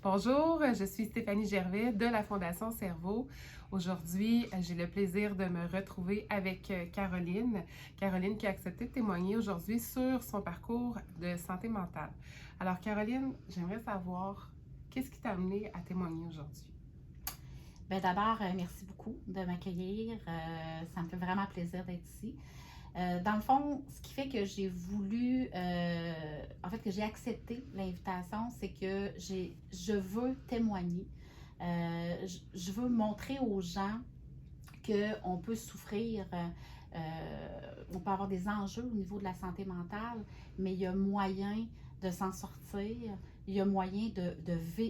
Bonjour, je suis Stéphanie Gervais de la Fondation Cerveau. Aujourd'hui, j'ai le plaisir de me retrouver avec Caroline. Caroline qui a accepté de témoigner aujourd'hui sur son parcours de santé mentale. Alors Caroline, j'aimerais savoir qu'est-ce qui t'a amené à témoigner aujourd'hui? Bien, d'abord, merci beaucoup de m'accueillir. Ça me fait vraiment plaisir d'être ici. Dans le fond, ce qui fait que j'ai voulu, en fait, que j'ai accepté l'invitation, c'est que je veux témoigner. Je veux montrer aux gens qu'on peut souffrir, on peut avoir des enjeux au niveau de la santé mentale, mais il y a moyen de s'en sortir, il y a moyen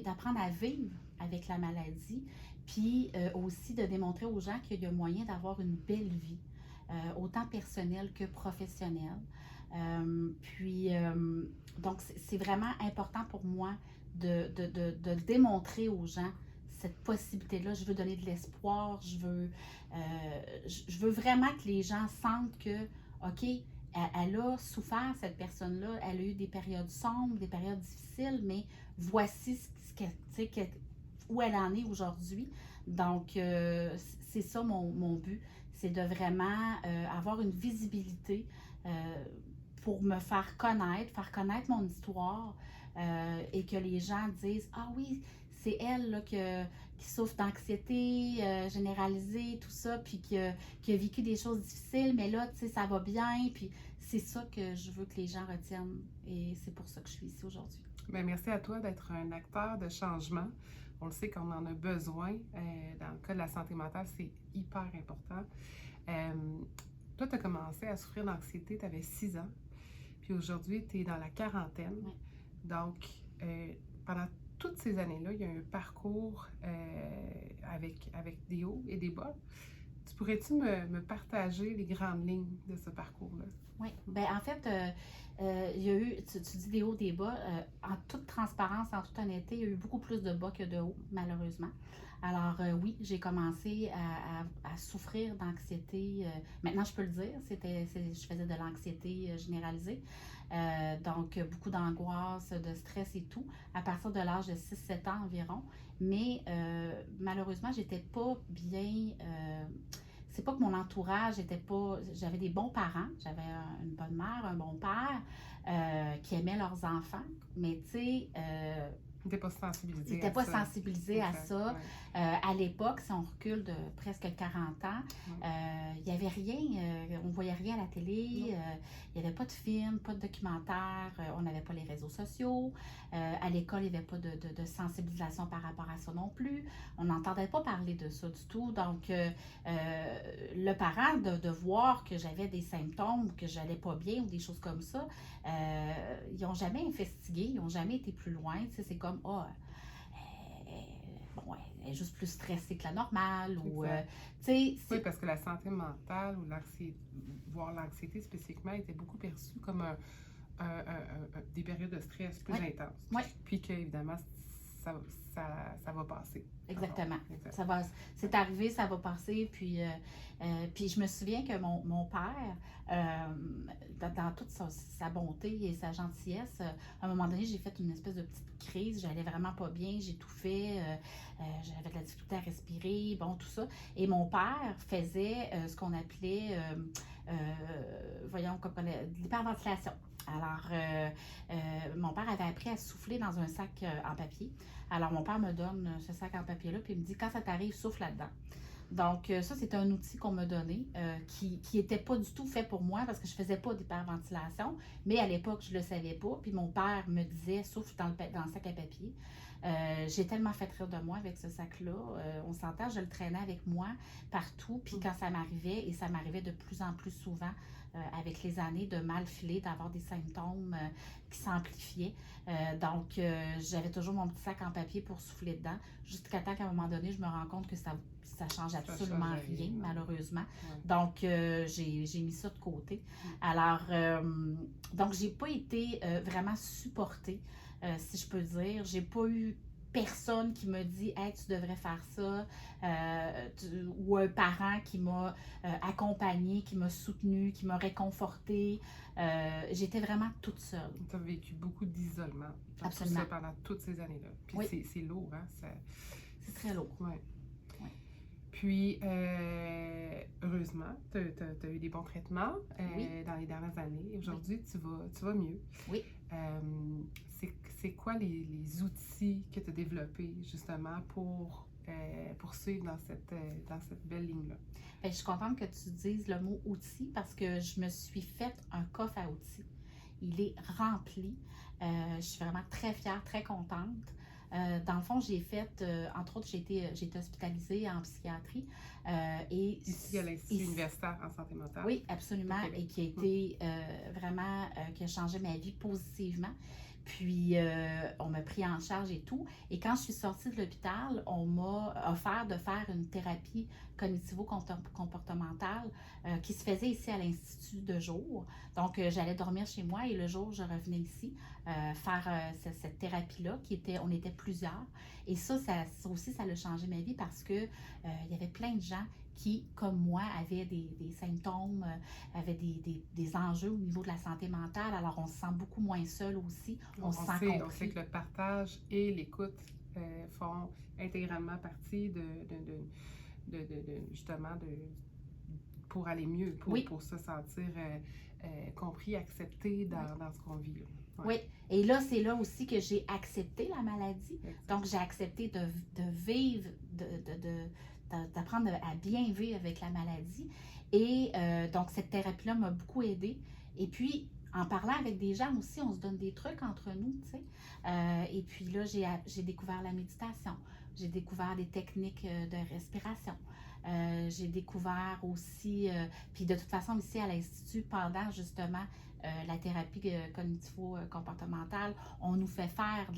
d'apprendre à vivre avec la maladie, puis aussi de démontrer aux gens qu'il y a moyen d'avoir une belle vie, autant personnelle que professionnelle. Donc, c'est vraiment important pour moi de le démontrer aux gens cette possibilité-là. Je veux donner de l'espoir. Je veux vraiment que les gens sentent que, OK, elle a souffert, cette personne-là. Elle a eu des périodes sombres, des périodes difficiles, mais voici où elle en est aujourd'hui. Donc, c'est ça mon but. C'est de vraiment avoir une visibilité pour me faire connaître mon histoire et que les gens disent: Ah oui, c'est elle là, qui souffre d'anxiété généralisée, tout ça, puis qui a vécu des choses difficiles, mais là, tu sais, ça va bien. Puis c'est ça que je veux que les gens retiennent. Et c'est pour ça que je suis ici aujourd'hui. Bien, merci à toi d'être un acteur de changement. On le sait qu'on en a besoin. Dans le cas de la santé mentale, c'est hyper important. Euh, Toi, tu as commencé à souffrir d'anxiété, tu avais 6 ans. Puis aujourd'hui, tu es dans la quarantaine. Ouais. Donc, pendant toutes ces années-là, il y a un parcours avec des hauts et des bas. Tu pourrais-tu me partager les grandes lignes de ce parcours-là? Oui, ben en fait, il y a eu, tu dis des hauts, des bas. En toute transparence, en toute honnêteté, il y a eu beaucoup plus de bas que de hauts, malheureusement. Alors, oui, j'ai commencé à souffrir d'anxiété. Maintenant, je peux le dire, je faisais de l'anxiété généralisée. Donc, beaucoup d'angoisse, de stress et tout, à partir de l'âge de 6 7 ans environ. Mais malheureusement, j'étais pas bien. C'est pas que mon entourage était pas. J'avais des bons parents, j'avais une bonne mère, un bon père qui aimaient leurs enfants, mais tu sais, Tu n'étais pas ils sensibilisée n'étaient à pas ça. sensibilisés à Exact, ça. ouais. À l'époque, si on recule de presque 40 ans, Ouais. il n'y avait rien, on ne voyait rien à la télé, Non. il n'y avait pas de films, pas de documentaires, on n'avait pas les réseaux sociaux. À l'école, il n'y avait pas de sensibilisation par rapport à ça non plus. On n'entendait pas parler de ça du tout. Donc, le parent, de voir que j'avais des symptômes, que j'allais pas bien ou des choses comme ça, ils n'ont jamais investigué, ils n'ont jamais été plus loin. Tu sais, c'est comme, bon, elle est juste plus stressée que la normale. Ou, Exact. tu sais, Oui, parce que la santé mentale ou l'anxiété, voire l'anxiété spécifiquement, était beaucoup perçue comme des périodes de stress plus ouais, intenses. ouais, Puis que, évidemment, ça, ça va passer. Alors, exactement. exact. Ça va, c'est arrivé, ça va passer. Puis je me souviens que mon père, dans toute sa bonté et sa gentillesse, à un moment donné, j'ai fait une espèce de petite crise. J'allais vraiment pas bien, j'étouffais, j'avais de la difficulté à respirer, bon, tout ça. Et mon père faisait ce qu'on appelait, voyons, de l'hyperventilation. Alors, mon père avait appris à souffler dans un sac en papier. Alors, mon père me donne ce sac en papier-là, puis il me dit: quand ça t'arrive, souffle là-dedans. Donc, ça, c'est un outil qu'on m'a donné qui n'était pas du tout fait pour moi parce que je ne faisais pas d'hyperventilation. Mais à l'époque, je ne le savais pas. Puis mon père me disait: souffle dans le sac à papier. J'ai tellement fait rire de moi avec ce sac-là. On s'entend, je le traînais avec moi partout. Puis quand ça m'arrivait, et ça m'arrivait de plus en plus souvent avec les années, de mal filer, d'avoir des symptômes qui s'amplifiaient. J'avais toujours mon petit sac en papier pour souffler dedans, jusqu'à temps qu'à un moment donné, je me rends compte que ça change absolument rien, malheureusement. Ouais. Donc, j'ai mis ça de côté. Alors, donc, j'ai pas été vraiment supportée, si je peux dire. J'ai pas eu personne qui m'a dit « Hey, tu devrais faire ça ou un parent qui m'a accompagnée, qui m'a soutenue, qui m'a réconfortée. J'étais vraiment toute seule. Tu as vécu beaucoup d'isolement dans tout Absolument. ça pendant toutes ces années-là. Puis Oui. c'est lourd, hein? C'est très lourd. Ouais. Ouais. Puis, heureusement, tu as eu des bons traitements Oui. dans les dernières années. Aujourd'hui, tu vas mieux. Oui. C'est quoi les outils que tu as développés justement pour poursuivre dans cette belle ligne-là? Bien, je suis contente que tu dises le mot outil parce que je me suis fait un coffre à outils. Il est rempli. Je suis vraiment très fière, très contente. Dans le fond, j'ai fait, entre autres, j'ai été hospitalisée en psychiatrie. Ici, à l'Institut universitaire en santé mentale. Oui, absolument, et qui a été vraiment, qui a changé ma vie positivement. Puis, on m'a pris en charge et tout. Et quand je suis sortie de l'hôpital, on m'a offert de faire une thérapie cognitivo-comportementale qui se faisait ici à l'Institut de jour. Donc, j'allais dormir chez moi et le jour, je revenais ici faire cette thérapie-là, on était plusieurs. Et ça aussi, ça a changé ma vie parce que il y avait plein de gens qui, comme moi, avaient des symptômes, avaient des enjeux au niveau de la santé mentale. Alors, on se sent beaucoup moins seul aussi. On se sent compris. On sait que le partage et l'écoute font intégralement partie justement, pour aller mieux, pour se sentir compris, accepté dans ce qu'on vit. Là. Ouais. Oui, et là, c'est là aussi que j'ai accepté la maladie. Donc, j'ai accepté de vivre, d'apprendre à bien vivre avec la maladie. Et donc, cette thérapie-là m'a beaucoup aidée. Et puis, en parlant avec des gens aussi, on se donne des trucs entre nous, tu sais. Et puis là, j'ai découvert la méditation. J'ai découvert des techniques de respiration. J'ai découvert aussi, puis de toute façon, ici à l'Institut, pendant justement la thérapie cognitivo-comportementale, on nous fait faire de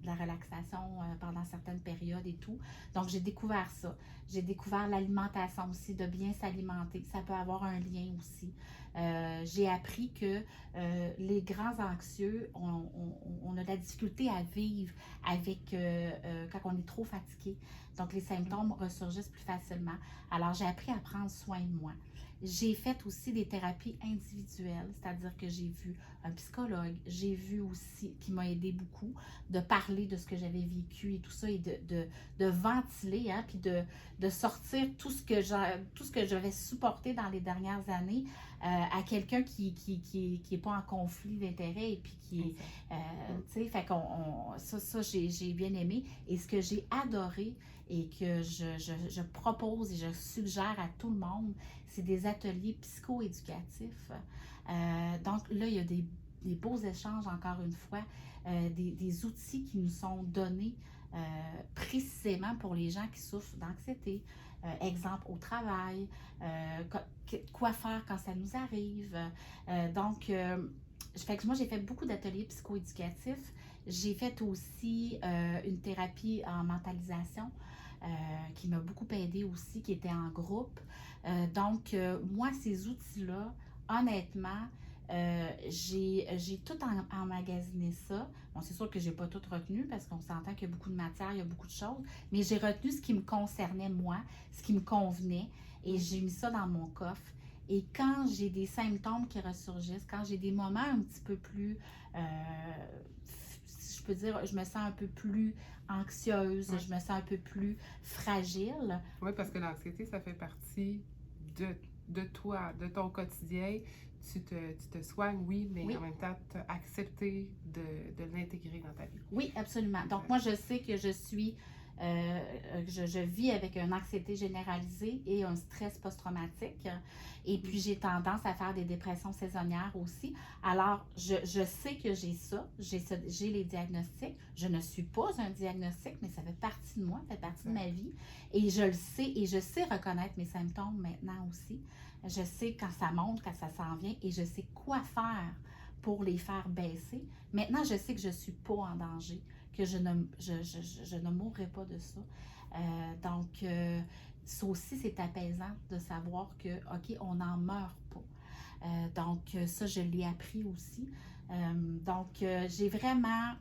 la relaxation pendant certaines périodes et tout. Donc, j'ai découvert ça. J'ai découvert l'alimentation aussi, de bien s'alimenter. Ça peut avoir un lien aussi. J'ai appris que les grands anxieux, on a de la difficulté à vivre avec quand on est trop fatigué. Donc, les symptômes ressurgissent plus facilement. Alors, j'ai appris à prendre soin de moi. J'ai fait aussi des thérapies individuelles, c'est-à-dire que j'ai vu un psychologue, j'ai vu aussi, qui m'a aidé beaucoup, de parler de ce que j'avais vécu et tout ça, et de ventiler, hein, puis de sortir tout ce que j'avais supporté dans les dernières années à quelqu'un qui est pas en conflit d'intérêts et puis qui est, tu sais, fait ça j'ai bien aimé. Et ce que j'ai adoré et que je propose et je suggère à tout le monde, c'est des ateliers psychoéducatifs. Donc là, il y a des beaux échanges, encore une fois, des outils qui nous sont donnés précisément pour les gens qui souffrent d'anxiété. Exemple au travail, quoi faire quand ça nous arrive. Fait que moi, j'ai fait beaucoup d'ateliers psychoéducatifs. J'ai fait aussi une thérapie en mentalisation qui m'a beaucoup aidée aussi, qui était en groupe. Moi, ces outils-là, honnêtement, j'ai tout emmagasiné ça. Bon, c'est sûr que j'ai pas tout retenu parce qu'on s'entend qu'il y a beaucoup de matière, il y a beaucoup de choses, mais j'ai retenu ce qui me concernait moi, ce qui me convenait, et j'ai mis ça dans mon coffre. Et quand j'ai des symptômes qui ressurgissent, quand j'ai des moments un petit peu plus, si je peux dire, je me sens un peu plus anxieuse, je me sens un peu plus fragile. Oui, parce que l'anxiété, ça fait partie de toi, de ton quotidien. Tu te soignes, oui, mais en même temps, tu as accepté de l'intégrer dans ta vie. Oui, absolument. Donc, moi, je sais que je vis avec une anxiété généralisée et un stress post-traumatique. Et puis, j'ai tendance à faire des dépressions saisonnières aussi. Alors, je sais que j'ai ça. J'ai les diagnostics. Je ne suis pas un diagnostic, mais ça fait partie de moi, ça fait partie de ma vie. Et je le sais, et je sais reconnaître mes symptômes maintenant aussi. Je sais quand ça monte, quand ça s'en vient, et je sais quoi faire pour les faire baisser. Maintenant, je sais que je ne suis pas en danger, que je ne mourrai pas de ça. Ça aussi, c'est apaisant de savoir que, OK, on n'en meurt pas. Ça, je l'ai appris aussi. J'ai vraiment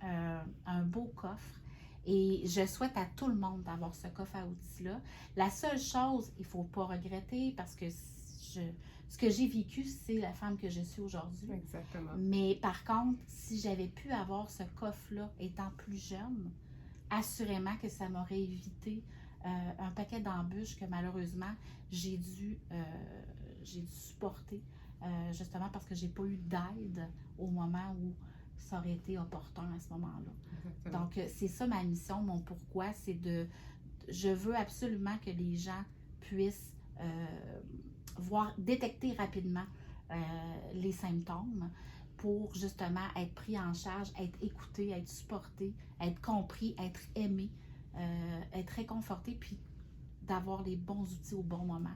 un beau coffre Et je souhaite à tout le monde d'avoir ce coffre à outils-là. La seule chose, il ne faut pas regretter parce que ce que j'ai vécu, c'est la femme que je suis aujourd'hui. Exactement. Mais par contre, si j'avais pu avoir ce coffre-là étant plus jeune, assurément que ça m'aurait évité un paquet d'embûches que malheureusement j'ai dû supporter justement parce que j'ai pas eu d'aide au moment où ça aurait été opportun à ce moment-là. Exactement. Donc, c'est ça ma mission, mon pourquoi, c'est je veux absolument que les gens puissent détecter rapidement les symptômes pour justement être pris en charge, être écouté, être supporté, être compris, être aimé, être réconforté, puis d'avoir les bons outils au bon moment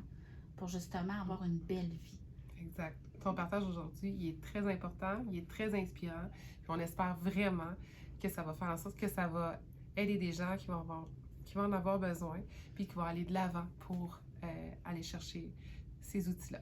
pour justement avoir une belle vie. Exact. Ton partage aujourd'hui, il est très important, il est très inspirant. Puis on espère vraiment que ça va faire en sorte que ça va aider des gens qui vont en avoir besoin, puis qui vont aller de l'avant pour aller chercher ces outils-là.